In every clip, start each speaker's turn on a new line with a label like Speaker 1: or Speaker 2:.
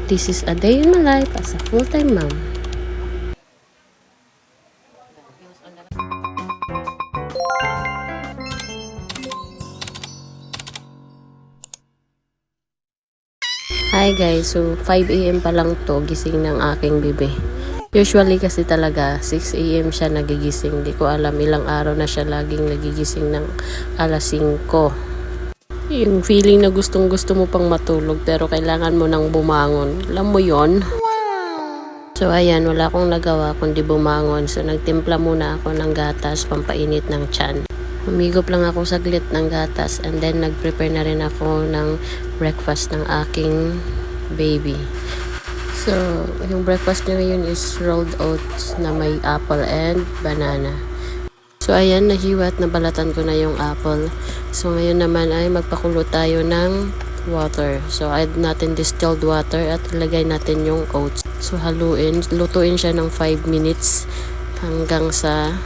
Speaker 1: This is a day in my life as a full-time mom. Hi guys, so 5 AM pa lang to gising ng aking bebe. Usually kasi talaga 6 AM siya nagigising. Di ko alam ilang araw na siya laging nagigising ng alas 5. Yung feeling na gustong gusto mo pang matulog pero kailangan mo nang bumangon. Alam mo yon? So ayan, wala akong nagawa kundi bumangon. So nagtimpla muna ako ng gatas pampainit ng tiyan. Humigop lang ako saglit ng gatas and then nag-prepare na rin ako ng breakfast ng aking baby. So, yung breakfast niya ngayon is rolled oats na may apple and banana. So ayan, nahiwat, nabalatan ko na yung apple. So ngayon naman ay magpakulo tayo ng water. So add natin distilled water at ilagay natin yung oats. So haluin, lutuin siya ng 5 minutes hanggang sa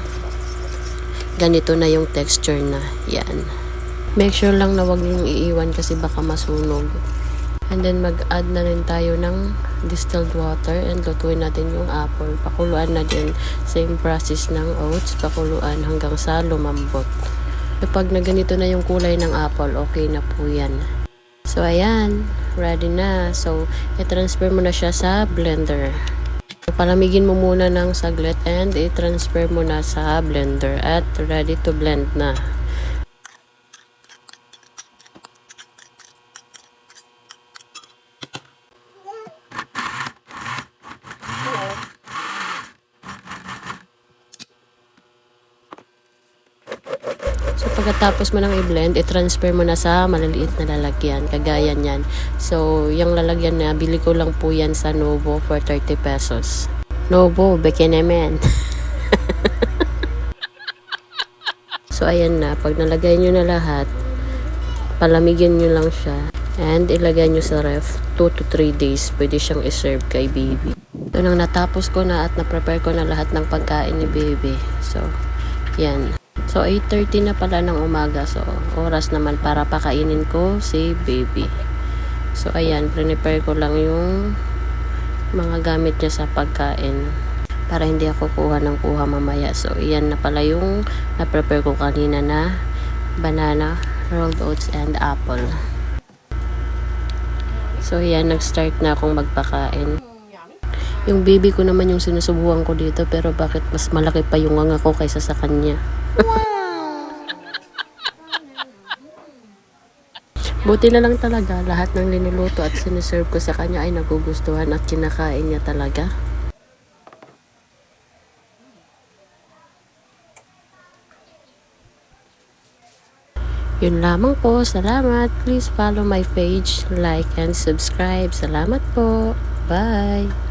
Speaker 1: ganito na yung texture na. Yan. Make sure lang na wag niyong iiwan kasi baka masunog. And then mag-add na rin tayo ng distilled water and lutuin natin yung apple. Pakuluan na din. Same process ng oats. Pakuluan hanggang sa lumambot. Kapag na ganito na yung kulay ng apple, okay na po yan. So ayan, ready na. So i-transfer mo na siya sa blender. So, palamigin mo muna ng saglit and i-transfer mo na sa blender at ready to blend na. So pagkatapos mo nang i-blend, i-transfer mo na sa maliliit na lalagyan, kagaya niyan. So yung lalagyan na, bili ko lang po yan sa Novo for 30 pesos. Novo, beke naman. So ayan na, pag nalagay nyo na lahat, palamigin nyo lang siya. And ilagay nyo sa ref, 2 to 3 days, pwede siyang i-serve kay baby. So nang natapos ko na at na-prepare ko na lahat ng pagkain ni baby. So, yan. So 8:30 na pala ng umaga. So oras naman para pakainin ko si baby. So ayan, prepare ko lang yung mga gamit niya sa pagkain para hindi ako kuha ng kuha mamaya. So ayan na pala yung na-prepare ko kanina na banana, rolled oats and apple. So ayan, nag-start na akong magpakain. Yung baby ko naman yung sinusubukan ko dito, pero bakit mas malaki pa yung nganga ko kaysa sa kanya. Buti na lang talaga, lahat ng linuluto at siniserve ko sa kanya ay nagugustuhan at kinakain niya talaga. Yun lamang po. Salamat. Please follow my page, like and subscribe. Salamat po. Bye.